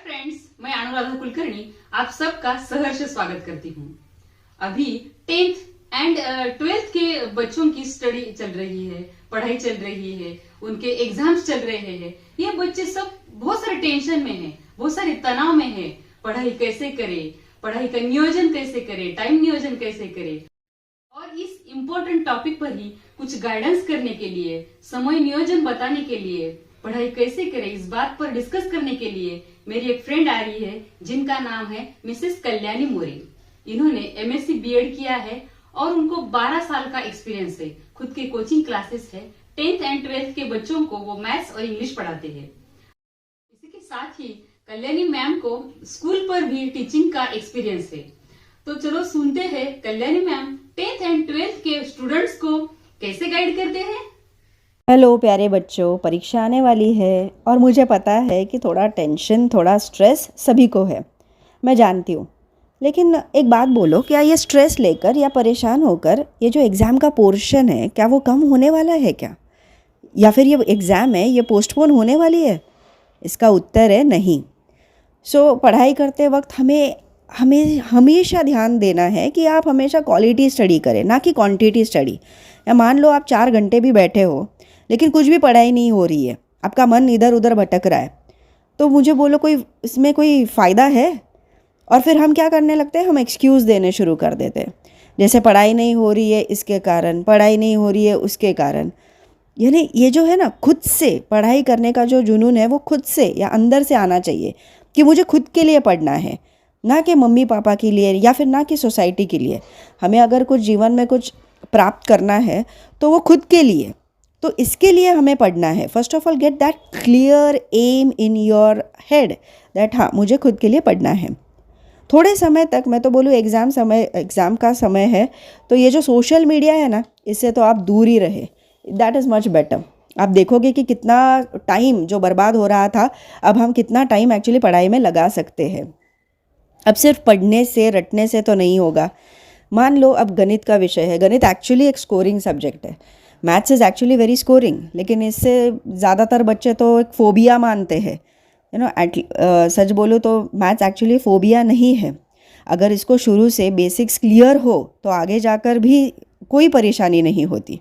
Friends, मैं अनुराधा कुलकर्णी आप सबका सहर्ष स्वागत करती हूँ। अभी 10th एंड 12th के बच्चों की स्टडी चल रही है, पढ़ाई चल रही है, उनके एग्जाम्स चल रहे हैं। ये बच्चे सब बहुत सारे टेंशन में हैं, बहुत सारे तनाव में हैं। पढ़ाई कैसे करें, पढ़ाई का नियोजन कैसे करें, टाइम नियोजन कैसे करें। और इस इम्पोर्टेंट टॉपिक पर ही कुछ गाइडेंस करने के लिए, समय नियोजन बताने के लिए, पढ़ाई कैसे करें इस बात पर डिस्कस करने के लिए मेरी एक फ्रेंड आ रही है जिनका नाम है मिसेस कल्याणी मोरे। इन्होंने एमएससी बीएड किया है और उनको 12 साल का एक्सपीरियंस है। खुद के कोचिंग क्लासेस है। 10th एंड 12th के बच्चों को वो मैथ्स और इंग्लिश पढ़ाते हैं। इसी के साथ ही कल्याणी मैम को स्कूल पर भी टीचिंग का एक्सपीरियंस है। तो चलो सुनते हैं Kalyani ma'am 10th and 12th के स्टूडेंट्स को कैसे गाइड करते हैं। हेलो प्यारे बच्चों, परीक्षा आने वाली है और मुझे पता है कि थोड़ा टेंशन, थोड़ा स्ट्रेस सभी को है, मैं जानती हूँ। लेकिन एक बात बोलो, क्या ये स्ट्रेस लेकर या परेशान होकर ये जो एग्ज़ाम का पोर्शन है, क्या वो कम होने वाला है क्या? या फिर ये एग्ज़ाम है, ये पोस्टपोन होने वाली है? इसका उत्तर है नहीं। पढ़ाई करते वक्त हमें हमेशा ध्यान देना है कि आप हमेशा क्वालिटी स्टडी करें, ना कि क्वांटिटी स्टडी। या मान लो आप 4 घंटे भी बैठे हो लेकिन कुछ भी पढ़ाई नहीं हो रही है, आपका मन इधर उधर भटक रहा है, तो मुझे बोलो इसमें कोई फ़ायदा है? और फिर हम क्या करने लगते हैं, हम एक्सक्यूज़ देने शुरू कर देते हैं। जैसे पढ़ाई नहीं हो रही है इसके कारण, पढ़ाई नहीं हो रही है उसके कारण। यानी ये जो है ना, खुद से पढ़ाई करने का जो जुनून है वो खुद से या अंदर से आना चाहिए कि मुझे खुद के लिए पढ़ना है, ना कि मम्मी पापा के लिए या फिर ना कि सोसाइटी के लिए। हमें अगर कुछ जीवन में कुछ प्राप्त करना है तो वो खुद के लिए, तो इसके लिए हमें पढ़ना है। First of all get that clear am in your head that हाँ, मुझे खुद के लिए पढ़ना है। थोड़े समय तक, मैं तो बोलूँ एग्ज़ाम का समय है, तो ये जो सोशल मीडिया है ना, इससे तो आप दूर ही रहे, दैट इज़ मच बेटर। आप देखोगे कि कितना टाइम जो बर्बाद हो रहा था, अब हम कितना टाइम एक्चुअली पढ़ाई में लगा सकते हैं। अब सिर्फ पढ़ने से, रटने से तो नहीं होगा। मान लो अब गणित का विषय है, गणित एक्चुअली एक स्कोरिंग सब्जेक्ट है, maths is actually very scoring, लेकिन इससे ज़्यादातर बच्चे तो एक फ़ोबिया मानते हैं। सच बोलो तो मैथ्स एक्चुअली फ़ोबिया नहीं है। अगर इसको शुरू से बेसिक्स क्लियर हो तो आगे जाकर भी कोई परेशानी नहीं होती।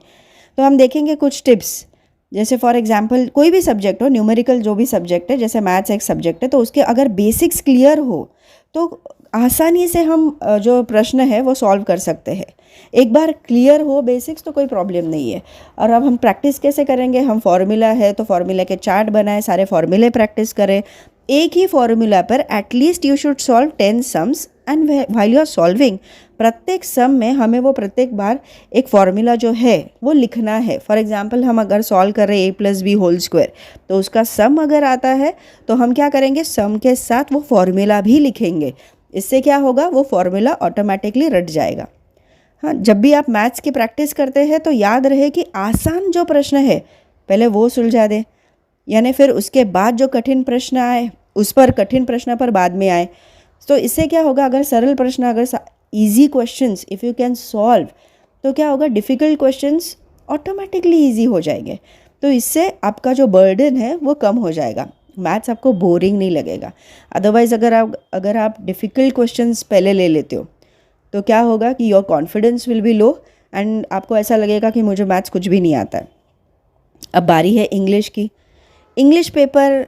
तो हम देखेंगे कुछ टिप्स। जैसे फॉर एग्जांपल कोई भी सब्जेक्ट हो, न्यूमेरिकल जो भी सब्जेक्ट है, जैसे मैथ्स एक सब्जेक्ट है, तो उसके अगर बेसिक्स क्लियर हो तो आसानी से हम जो प्रश्न है वो सॉल्व कर सकते हैं। एक बार क्लियर हो बेसिक्स तो कोई प्रॉब्लम नहीं है। और अब हम प्रैक्टिस कैसे करेंगे, हम फॉर्मूला है तो फॉर्मूला के चार्ट बनाए, सारे फॉर्मूले प्रैक्टिस करें। एक ही फॉर्मूला पर at least you should solve 10 sums and while you are solving, प्रत्येक सम में हमें वो प्रत्येक बार एक फॉर्मूला जो है वो लिखना है। फॉर एग्जांपल हम अगर सॉल्व कर रहे a+b² तो उसका सम अगर आता है तो हम क्या करेंगे, सम के साथ वो फॉर्मूला भी लिखेंगे। इससे क्या होगा, वो फॉर्मूला ऑटोमेटिकली रट जाएगा। हाँ, जब भी आप मैथ्स की प्रैक्टिस करते हैं तो याद रहे कि आसान जो प्रश्न है पहले वो सुलझा दें, यानी फिर उसके बाद जो कठिन प्रश्न आए उस पर, कठिन प्रश्न पर बाद में आए। तो इससे क्या होगा, अगर सरल प्रश्न, अगर easy questions if you can solve, तो क्या होगा, डिफ़िकल्ट क्वेश्चंस ऑटोमेटिकली इजी हो जाएंगे। तो इससे आपका जो बर्डन है वो कम हो जाएगा, मैथ्स आपको बोरिंग नहीं लगेगा। अदरवाइज़ अगर आप डिफ़िकल्ट क्वेश्चंस पहले ले लेते हो तो क्या होगा कि your confidence will be low and आपको ऐसा लगेगा कि मुझे मैथ्स कुछ भी नहीं आता है। अब बारी है इंग्लिश की। इंग्लिश पेपर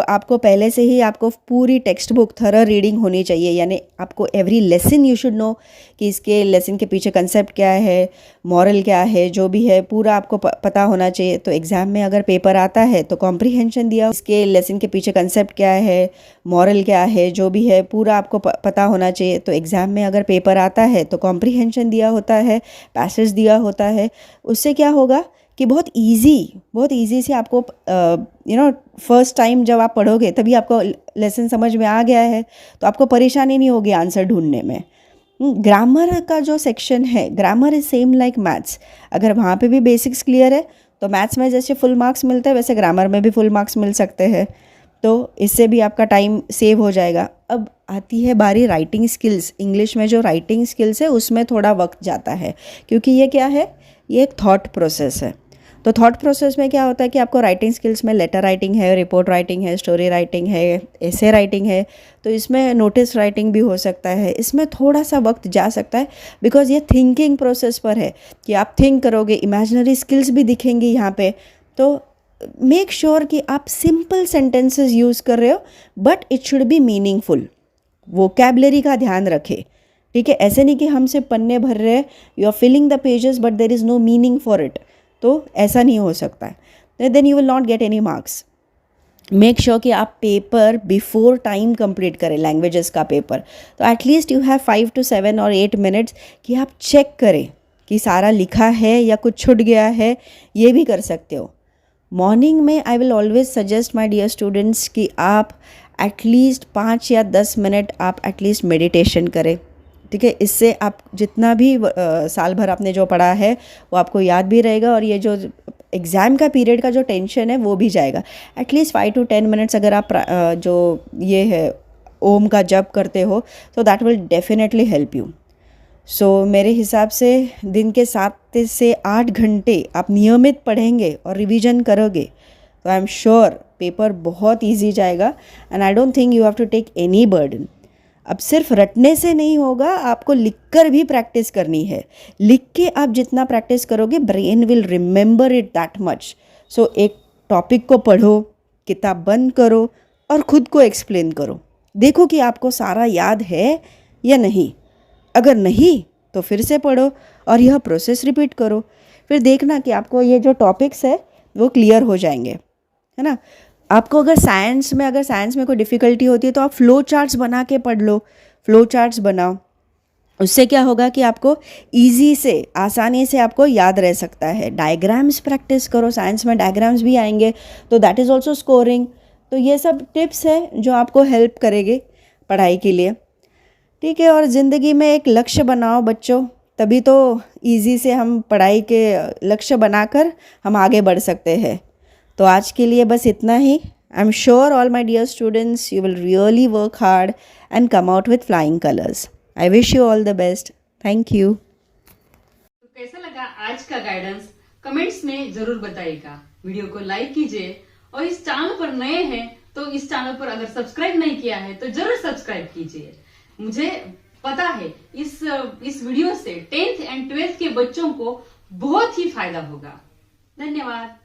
आपको पहले से ही आपको पूरी टेक्स्ट बुक थरो रीडिंग होनी चाहिए, यानी आपको every lesson you should know कि इसके लेसन के पीछे कंसेप्ट क्या है, मॉरल क्या है, जो भी है पूरा आपको पता होना चाहिए। तो एग्ज़ाम में अगर पेपर आता है तो कॉम्प्रीहेंशन दिया, इसके लेसन के पीछे कंसेप्ट क्या है, मॉरल क्या है, जो भी है पूरा आपको पता होना चाहिए। तो एग्ज़ाम में अगर पेपर आता है तो कॉम्प्रीहेंशन दिया होता है, पैसेज दिया होता है। उससे क्या होगा कि बहुत इजी से आपको फर्स्ट टाइम जब आप पढ़ोगे तभी आपको लेसन समझ में आ गया है, तो आपको परेशानी नहीं होगी आंसर ढूंढने में। ग्रामर का जो सेक्शन है, grammar is same like maths. अगर वहाँ पे भी बेसिक्स क्लियर है तो मैथ्स में जैसे फुल मार्क्स मिलते हैं वैसे ग्रामर में भी फुल मार्क्स मिल सकते हैं। तो इससे भी आपका टाइम सेव हो जाएगा। अब आती है बारी राइटिंग स्किल्स। इंग्लिश में जो राइटिंग स्किल्स है उसमें थोड़ा वक्त जाता है, क्योंकि ये क्या है, ये एक थॉट प्रोसेस है। तो थॉट प्रोसेस में क्या होता है कि आपको राइटिंग स्किल्स में लेटर राइटिंग है, रिपोर्ट राइटिंग है, स्टोरी राइटिंग है, एसे राइटिंग है, तो इसमें नोटिस राइटिंग भी हो सकता है। इसमें थोड़ा सा वक्त जा सकता है बिकॉज ये थिंकिंग प्रोसेस पर है कि आप थिंक करोगे, इमेजिनरी स्किल्स भी दिखेंगी यहाँ पे। तो मेक श्योर कि आप सिंपल सेंटेंसेस यूज़ कर रहे हो but it should be meaningful. Vocabulary का ध्यान रखें, ठीक है। ऐसे नहीं कि हमसे पन्ने भर रहे हैं, you are filling the pages but there is no meaning for it, तो ऐसा नहीं हो सकता है, then you will not get any marks. Make sure कि आप पेपर बिफोर टाइम कंप्लीट करें, लैंग्वेजेस का पेपर, तो at least you have 5 to 7 or 8 minutes कि आप चेक करें कि सारा लिखा है या कुछ छूट गया है, ये भी कर सकते हो। मॉर्निंग में I will always suggest my dear students कि आप एटलीस्ट 5 या 10 मिनट आप एटलीस्ट मेडिटेशन करें, ठीक है। इससे आप जितना भी साल भर आपने जो पढ़ा है वो आपको याद भी रहेगा और ये जो एग्ज़ाम का पीरियड का जो टेंशन है वो भी जाएगा। एटलीस्ट 5 to 10 मिनट्स अगर आप जो ये है ओम का जप करते हो तो that will definitely help you. So मेरे हिसाब से दिन के 7 से 8 घंटे आप नियमित पढ़ेंगे और रिवीजन करोगे तो आई एम श्योर पेपर बहुत ईजी जाएगा and I don't think you have to take any burden. अब सिर्फ रटने से नहीं होगा, आपको लिखकर भी प्रैक्टिस करनी है। लिख के आप जितना प्रैक्टिस करोगे brain will remember it that much. So एक टॉपिक को पढ़ो, किताब बंद करो और ख़ुद को एक्सप्लेन करो, देखो कि आपको सारा याद है या नहीं। अगर नहीं तो फिर से पढ़ो और यह प्रोसेस रिपीट करो, फिर देखना कि आपको ये जो टॉपिक्स है वो क्लियर हो जाएंगे, है ना। आपको अगर साइंस में कोई डिफ़िकल्टी होती है तो आप फ्लो चार्ट्स बना के पढ़ लो, फ्लो चार्ट्स बनाओ। उससे क्या होगा कि आपको इजी से, आसानी से आपको याद रह सकता है। डायग्राम्स प्रैक्टिस करो, साइंस में डायग्राम्स भी आएंगे तो दैट इज़ ऑल्सो स्कोरिंग। तो ये सब टिप्स है जो आपको हेल्प करेंगे पढ़ाई के लिए, ठीक है। और ज़िंदगी में एक लक्ष्य बनाओ बच्चों, तभी तो ईजी से हम पढ़ाई के लक्ष्य बनाकर हम आगे बढ़ सकते हैं। तो आज के लिए बस इतना ही। I am sure all my dear students you will really work hard and come out with flying colours. I wish you all the best. Thank you. तो कैसा लगा आज का गाइडेंस कमेंट्स में जरूर बताइएगा। वीडियो को लाइक कीजिए और इस चैनल पर नए हैं तो इस चैनल पर अगर सब्सक्राइब नहीं किया है तो जरूर सब्सक्राइब कीजिए। मुझे पता है इस वीडियो से 10th and 12th के बच्चों को बहुत ही फायदा होगा। धन्यवाद।